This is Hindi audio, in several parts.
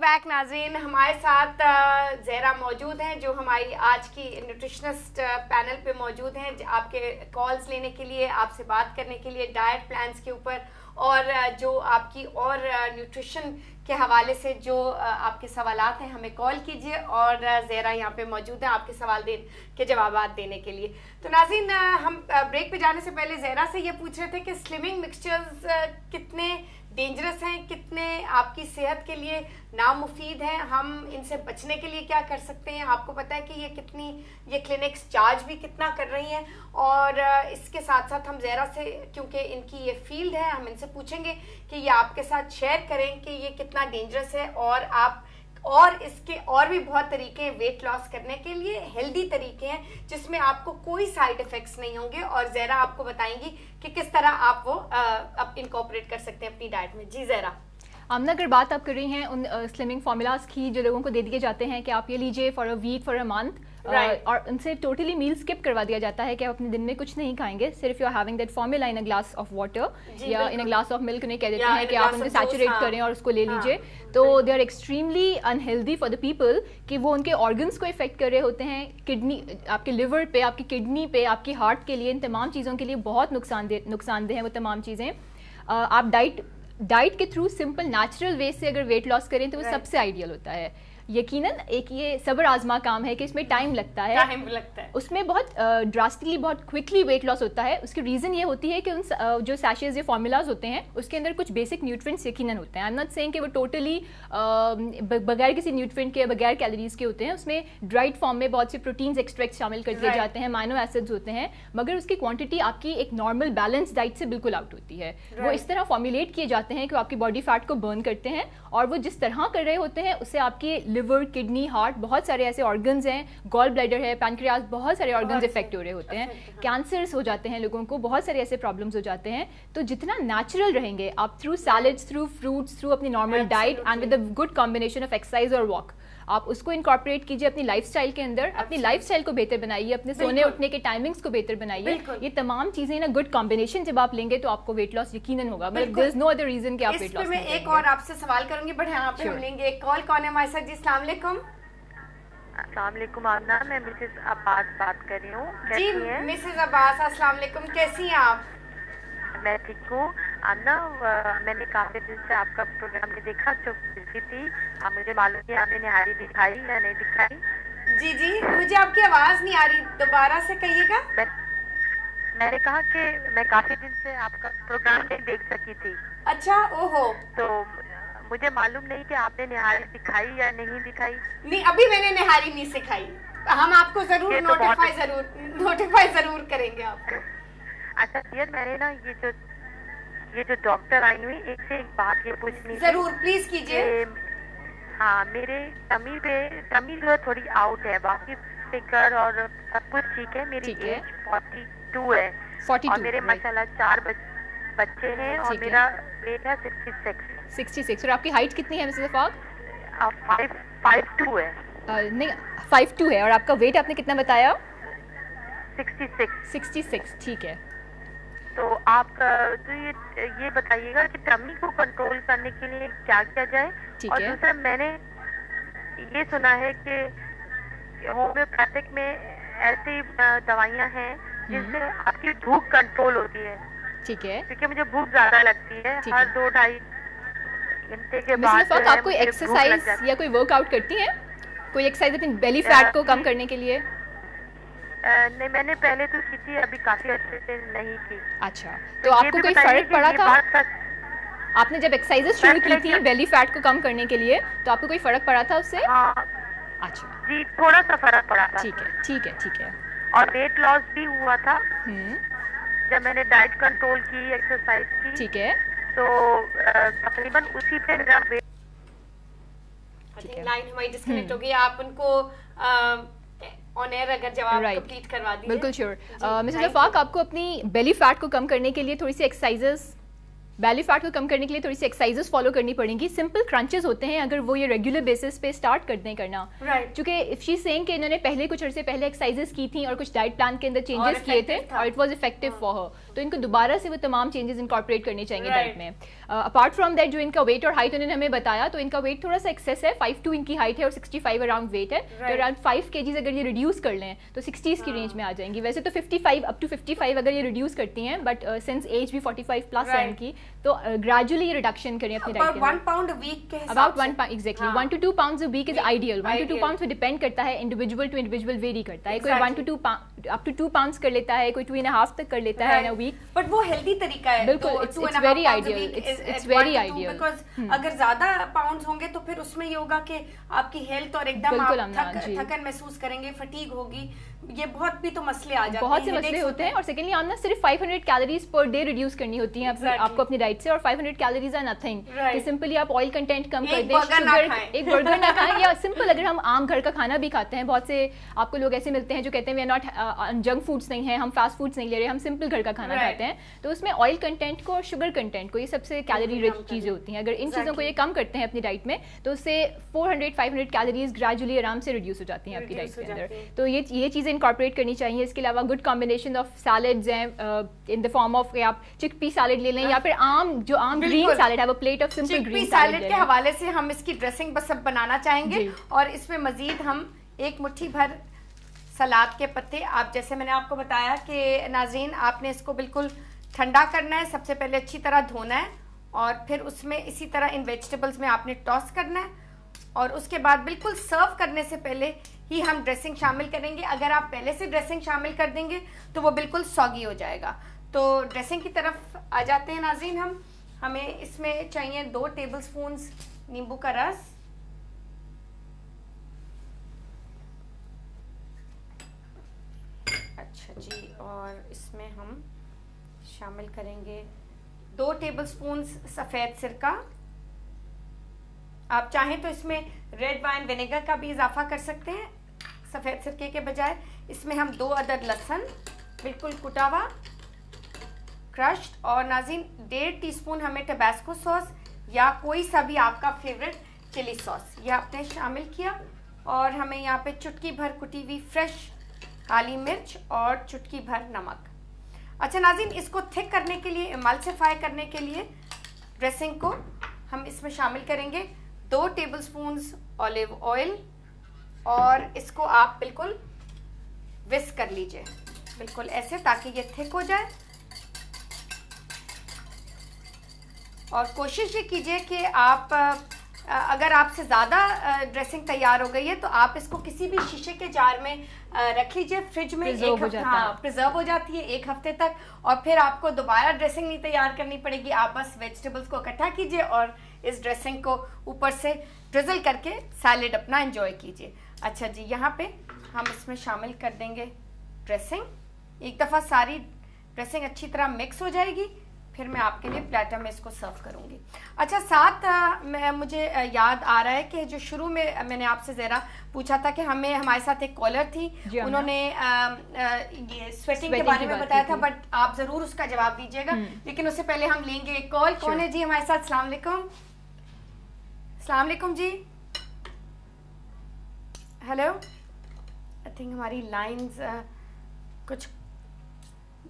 बैक नाज़रीन, हमारे साथ ज़हरा मौजूद हैं जो हमारी आज की न्यूट्रिशनिस्ट पैनल पे मौजूद हैं आपके कॉल्स लेने के लिए, आपसे बात करने के लिए डाइट प्लान्स के ऊपर और जो आपकी और न्यूट्रिशन के हवाले से जो आपके सवालात हैं हमें कॉल कीजिए और ज़हरा यहाँ पे मौजूद है आपके सवाल के जवाब देने के लिए। तो नाज़रीन, हम ब्रेक पे जाने से पहले ज़हरा से ये पूछ रहे थे कि स्लिमिंग मिक्सचर्स कितने डेंजरस हैं, कितने आपकी सेहत के लिए नामुफीद हैं, हम इनसे बचने के लिए क्या कर सकते हैं। आपको पता है कि ये क्लिनिक्स चार्ज भी कितना कर रही हैं और इसके साथ साथ हम ज़हरा से, क्योंकि इनकी ये फील्ड है, हम इनसे पूछेंगे कि ये आपके साथ शेयर करें कि ये कितना डेंजरस है और आप और इसके और भी बहुत तरीके हैं वेट लॉस करने के लिए, हेल्दी तरीके हैं जिसमें आपको कोई साइड इफेक्ट्स नहीं होंगे और ज़हरा आपको बताएंगी कि किस तरह आप वो अब इनकॉर्पोरेट कर सकते हैं अपनी डाइट में। जी ज़हरा। आमना, अगर बात आप कर रही हैं उन स्लिमिंग फार्मूलाज की जो लोगों को दे दिए जाते हैं कि आप ये लीजिए for a week, for a month, और उनसे टोटली मील स्किप करवा दिया जाता है कि आप अपने दिन में कुछ नहीं खाएंगे, सिर्फ you are having that formula in a glass of water या in a glass of milk, उन्हें कह देते हैं कि आप उनको सैचुरेट करें और उसको ले लीजिए। तो they are extremely unhealthy for the people कि वो उनके ऑर्गन्स को इफेक्ट कर रहे होते हैं, किडनी, आपके लिवर पे, आपकी किडनी पे, आपकी हार्ट के लिए, इन तमाम चीज़ों के लिए बहुत नुकसानदेह हैं वो तमाम चीज़ें। आप डाइट के थ्रू सिंपल नेचुरल वे से अगर वेट लॉस करें तो वो सबसे आइडियल होता है। यकीनन एक ये सब्र आजमा काम है कि इसमें टाइम लगता है, उसमें बहुत ड्रास्टिकली, बहुत क्विकली वेट लॉस होता है। उसकी रीज़न ये होती है कि उन जो सैशेज या फार्मूलाज होते हैं उसके अंदर कुछ बेसिक न्यूट्रिएंट्स यकीनन होते हैं। आई एम नॉट सेइंग कि वो टोटली बगैर किसी न्यूट्रिएंट के, बगैर कैलोरीज के होते हैं। उसमें ड्राइड फॉर्म में बहुत से प्रोटीन्स एक्सट्रैक्ट शामिल कर दिए जाते हैं, अमाइनो एसिड्स होते हैं, मगर उसकी क्वांटिटी आपकी एक नॉर्मल बैलेंस डाइट से बिल्कुल आउट होती है। वो इस तरह फॉर्मुलेट किए जाते हैं कि वो आपकी बॉडी फैट को बर्न करते हैं और वो जिस तरह कर रहे होते हैं उससे आपके लिवर, किडनी, हार्ट, बहुत सारे ऐसे ऑर्गन्स हैं, गॉल ब्लैडर है, पैनक्रियाज, बहुत सारे ऑर्गन्स इफेक्ट हो रहे होते हैं, कैंसर्स हो जाते हैं लोगों को, बहुत सारे ऐसे प्रॉब्लम्स हो जाते हैं। तो जितना नेचुरल रहेंगे आप, through salads, through fruits, through अपनी normal diet and with a good combination of exercise और वॉक, आप उसको इनकॉर्पोरेट कीजिए अपनी लाइफस्टाइल के अंदर, अपनी लाइफस्टाइल को बेहतर बनाइए, अपने सोने उठने के टाइमिंग्स को बेहतर बनाइए। ये तमाम चीजें ना गुड कॉम्बिनेशन जब आप लेंगे तो आपको वेट लॉस यकीनन होगा। मतलब there is no other reason कि आप वेट लॉस। मैं एक और आपसे सवाल करूंगी, बट यहाँ पे हम लेंगे एक कॉल। कौन है हमारे साथ? जी अस्सलाम वालेकुम। अस्सलाम वालेकुम आमना, मैं मिसेस अब्बास बात कर रही हूँ। जी मिसेस अब्बास, अस्सलाम वालेकुम, कैसी हैं आप? मैं ठीक हूँ आमना। मैंने काफी दिन से आपका प्रोग्राम नहीं देखा, जो बिजी थी। आप मुझे मालूम कि आपने निहारी दिखाई या नहीं दिखाई? जी जी, मुझे आपकी आवाज नहीं आ रही, दोबारा से कहिएगा। मैंने कहा कि मैं काफी दिन से आपका प्रोग्राम नहीं देख सकी थी। अच्छा, ओहो। तो मुझे मालूम नहीं कि आपने निहारी दिखाई या नहीं दिखाई। नहीं, अभी मैंने निहारी नहीं सिखाई। हम आपको जरूर नोटिफाई जरूर करेंगे आपको। अच्छा यार, मैंने ना ये जो डॉक्टर आई हुई, एक से एक बात ये पूछनी जरूर, प्लीज कीजिए। हाँ, मेरे टमी जो है थोड़ी आउट है, बाकी फिगर और सब कुछ ठीक है। मेरी एज 42 है 42, और मेरे माशाल्लाह 4 बच्चे हैं और मेरा वेट है 66। और आपकी हाइट कितनी है मिसेस अफाक? 5'2" है। नहीं, 5'2" है। और आपका वेट आपने कितना बताया? 66। ठीक है। तो आप तो ये बताइएगा कि टमी को कंट्रोल करने के लिए क्या किया जाए। और दूसरा, मैंने ये सुना है कि होम्योपैथिक में ऐसी दवाइयाँ हैं जिससे आपकी भूख कंट्रोल होती है। ठीक है। क्योंकि मुझे भूख ज्यादा लगती है, हर 2-2.5 घंटे के बाद। आप कोई एक्सरसाइज या कोई वर्कआउट करती हैं? कोई एक्सरसाइज अपनी बेली फैट को कम करने के लिए? नहीं, मैंने पहले तो की थी, अभी काफी अच्छे से नहीं की। अच्छा, तो आपको कोई फर्क पड़ा था? आपने जब एक्सरसाइजेस शुरू की थी बेली फैट को कम करने के लिए, तो आपको कोई फर्क पड़ा था उससे? हाँ। अच्छा जी, थोड़ा सा फर्क पड़ा था। ठीक है। और वेट लॉस भी हुआ था जब मैंने डाइट कंट्रोल की, एक्सरसाइज की। ठीक है। तो तकरीबन उसी पे मेरा वेट। लाइन हमारी डिस्कनेक्ट हो गई, आप उनको ऑन एयर अगर जवाब कंप्लीट करवा दीजिए। बिल्कुल श्योर। मिसेस अफाक, आपको अपनी बेली फैट को कम करने के लिए थोड़ी सी एक्सरसाइजेस बैली फैट को कम करने के लिए थोड़ी सी एक्सरसाइजेस फॉलो करनी पड़ेंगी। सिंपल क्रंचेस होते हैं, अगर वो ये रेगुलर बेसिस पे स्टार्ट करते हैं करना, क्योंकि इफ शी सेइंग कि इन्होंने पहले कुछ अर्से पहले एक्सरसाइजेस की थी और कुछ डाइट प्लान के अंदर चेंजेस किए थे और it was effective for her, तो इनको दोबारा से वो तमाम चेंजेस इंकॉर्पोरेट करने चाहिए डाइट में। अपार्ट फ्रॉम दैट, जो इनका वेट और हाइट उन्होंने हमें बताया, तो इनका वेट थोड़ा सा एक्सेस है, 5'2" इनकी हाइट है और 65 अराउंड वेट है, तो अराउंड 5 kg अगर ये रिड्यूस कर लें तो 60s की रेंज में आ जाएंगी। वैसे तो 55 अप टू 55 अगर ये रिड्यूस करती हैं, बट सिंस एज भी 45 प्लस है इनकी, तो ग्रेजुअली रिडक्शन करें अपनी डाइट के अंदर। 1 pound a week के हिसाब about 1 pound exactly 1 to 2 pounds a week is ideal. 1 to 2 pounds पे डिपेंड करता है, इंडिविजुअल टू इंडिविजुअल वेरी करता है। कोई 1 to 2 अप टू 2 pounds कर लेता है, कोई 2.5 तक कर लेता है इन अ वीक, बट वो हेल्दी तरीका है। बिल्कुल, it's very ideal, it's very ideal, because अगर ज्यादा पाउंड्स होंगे तो फिर उसमें ये होगा कि आपकी हेल्थ और एकदम आप थकन महसूस करेंगे, फटीग होगी, ये बहुत भी तो मसले आ जाते हैं, बहुत से मसले होते हैं। और सेकेंडली आमना सिर्फ 500 कैलोरीज पर डे रिड्यूस करनी होती है आपको अपनी डाइट से, और 500 कैलोरीज आर नथिंग। कि सिंपली आप ऑयल कंटेंट कम कर दें, एक बर्गर ना खाएं, या सिंपल अगर हम आम घर का खाना भी खाते हैं, बहुत से आपको लोग ऐसे मिलते हैं जो कहते हैं we are not junk foods नहीं है, हम फास्ट फूड्स नहीं ले रहे, हम सिंपल घर का खाना खाते हैं, तो उसमें ऑयल कंटेंट को और शुगर कंटेंट को, ये सबसे कैलोरी रिच चीजें होती हैं। अगर इन चीजों को ये कम करते हैं अपनी डाइट में, तो उससे 400-500 कैलोरीज ग्रेजुअली आराम से रिड्यूस हो जाती हैं आपकी डाइट के अंदर। तो ये चीजें इंकॉर्पोरेट करनी चाहिए। इसके अलावा गुड कॉम्बिनेशन ऑफ सैलेड्स हैं इन द फॉर्म ऑफ, आप चिकपी सैलेड ले लें, या फिर आम green salad, have a plate of simple green salad के हवाले से हम इसकी ड्रेसिंग बस अब बनाना चाहेंगे, और इसमें मजीद हम एक मुट्ठी भर सलाद के पत्ते, आप जैसे मैंने आपको बताया कि नाज़रीन आपने इसको बिल्कुल ठंडा करना है, सबसे पहले अच्छी तरह धोना है, और फिर उसमें इसी तरह इन वेजिटेबल्स में आपने टॉस करना है, और उसके बाद बिल्कुल सर्व करने से पहले ही हम ड्रेसिंग शामिल करेंगे। अगर आप पहले से ड्रेसिंग शामिल कर देंगे तो वो बिल्कुल सॉगी हो जाएगा। तो ड्रेसिंग की तरफ आ जाते हैं नाज़रीन। हमें इसमें चाहिए 2 टेबलस्पून्स नींबू का रस, अच्छा जी, और इसमें हम शामिल करेंगे 2 टेबलस्पून्स सफ़ेद सिरका। आप चाहें तो इसमें रेड वाइन विनेगर का भी इजाफा कर सकते हैं सफ़ेद सिरके के बजाय। इसमें हम 2 अदद लहसुन बिल्कुल कुटा हुआ क्रश्ड, और नाज़रीन 1.5 टीस्पून हमें टबास्को सॉस या कोई सा भी आपका फेवरेट चिली सॉस ये आपने शामिल किया, और हमें यहाँ पे चुटकी भर कुटी हुई फ्रेश काली मिर्च और चुटकी भर नमक। अच्छा नाज़रीन, इसको थिक करने के लिए, एमल्सिफाई करने के लिए ड्रेसिंग को हम इसमें शामिल करेंगे 2 टेबलस्पून्स ऑलिव ऑयल, और इसको आप बिल्कुल विस्क कर लीजिए, बिल्कुल ऐसे, ताकि ये थिक हो जाए। और कोशिश ये कीजिए कि आप अगर आपसे ज़्यादा ड्रेसिंग तैयार हो गई है तो आप इसको किसी भी शीशे के जार में रख लीजिए, फ्रिज में प्रिजर्व हो जाती है 1 हफ्ते तक, और फिर आपको दोबारा ड्रेसिंग नहीं तैयार करनी पड़ेगी। आप बस वेजिटेबल्स को इकट्ठा कीजिए और इस ड्रेसिंग को ऊपर से ड्रिजल करके सैलेड अपना एंजॉय कीजिए। अच्छा जी, यहाँ पे हम इसमें शामिल कर देंगे ड्रेसिंग। एक दफ़ा सारी ड्रेसिंग अच्छी तरह मिक्स हो जाएगी, फिर मैं आपके लिए प्लेटर में इसको सर्व करूंगी। अच्छा, साथ मुझे याद आ रहा है कि जो शुरू में मैंने आपसे ज़रा पूछा था कि हमारे साथ एक कॉलर थी, उन्होंने ये स्वेटिंग के बारे में बताया था, बट आप ज़रूर उसका जवाब दीजिएगा। लेकिन उससे पहले हम लेंगे एक कॉल। कौन है जी हमारे साथ? अस्सलाम वालेकुम। अस्सलाम वालेकुम जी। हेलो, आई थिंक हमारी लाइंस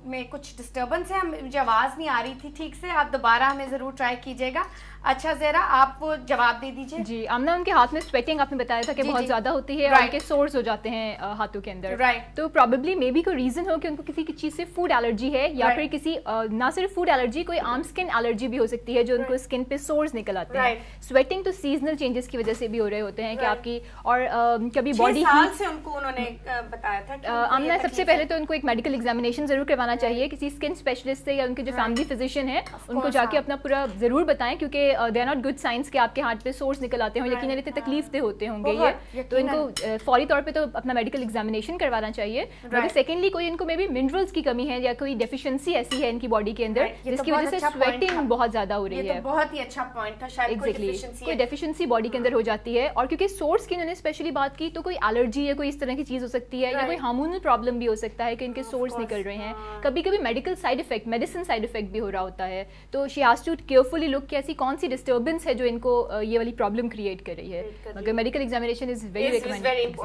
में कुछ डिस्टर्बेंस है, मुझे आवाज़ नहीं आ रही थी ठीक से, आप दोबारा हमें ज़रूर ट्राई कीजिएगा। अच्छा ज़रा आप वो जवाब दे दीजिए। जी, आमना उनके हाथ में स्वेटिंग आपने बताया था कि बहुत ज़्यादा होती है, उनके सोर्स हो जाते हैं हाथों के अंदर, तो प्रॉबेबली मे बी कोई रीज़न हो कि उनको किसी चीज़ से फूड एलर्जी है, या फिर किसी ना सिर्फ फूड एलर्जी, कोई आम स्किन एलर्जी भी हो सकती है जो उनको स्किन पे सोर्स निकल आते हैं। स्वेटिंग तो सीजनल चेंजेस की वजह से भी हो रहे होते हैं कि आपकी, और कभी बॉडी से उन्होंने बताया था आमना सबसे पहले तो उनको एक मेडिकल एग्जामिनेशन जरूर करवाना चाहिए किसी स्किन स्पेशलिस्ट से, या उनके जो फैमिली फिजिशियन है उनको जाके अपना पूरा जरूर बताएं, क्योंकि they are not good science के आपके हाथ पे सोर्स निकल आते हैं, यकीनन इतने तकलीफ दे होते होंगे ये, तो इनको फौरी तौर पे तो अपना मेडिकल एग्जामिनेशन करवाना चाहिए। मगर सेकेंडली कोई इनको मे बी मिनरल्स की कमी है या कोई डेफिशिएंसी ऐसी है इनकी बॉडी के अंदर जिसकी वजह से स्वेटिंग बहुत ज्यादा हो रही है। बहुत ही अच्छा पॉइंट था, शायद कोई डेफिशिएंसी बॉडी के अंदर हो जाती है। और क्योंकि सोर्स की उन्होंने स्पेशली बात की, तो कोई एलर्जी या कोई इस तरह की चीज हो सकती है, या कोई हार्मोनल प्रॉब्लम भी हो सकता है कि इनके सोर्स निकल रहे हैं, कभी कभी medical side effect, medicine side effect भी हो रहा होता है, तो she has to carefully look कि ऐसी कौन सी डिस्टर्बेंस है जो इनको ये वाली प्रॉब्लम क्रिएट कर रही है। मगर medical examination is very recommended.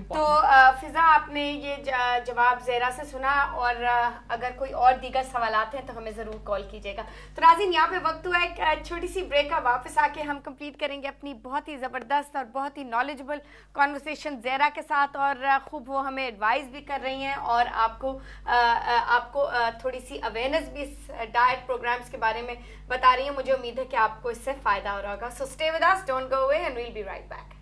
तो फिजा, आपने ये जवाब ज़ेरा से सुना, और अगर कोई और दीगर सवालात हैं तो हमें ज़रूर कॉल कीजिएगा। तो नाज़रीन, यहाँ पे वक्त हुआ एक छोटी सी ब्रेक का, वापस आके हम कंप्लीट करेंगे अपनी बहुत ही ज़बरदस्त और बहुत ही नॉलेजेबल कॉन्वर्सेशन ज़ेरा के साथ, और खूब वो हमें एडवाइस भी कर रही हैं और आपको थोड़ी सी अवेयरनेस भी इस डाइट प्रोग्राम्स के बारे में बता रही हैं। मुझे उम्मीद है कि आपको इससे फ़ायदा हो रहा होगा। So stay with us, don't go away, and we'll be right back.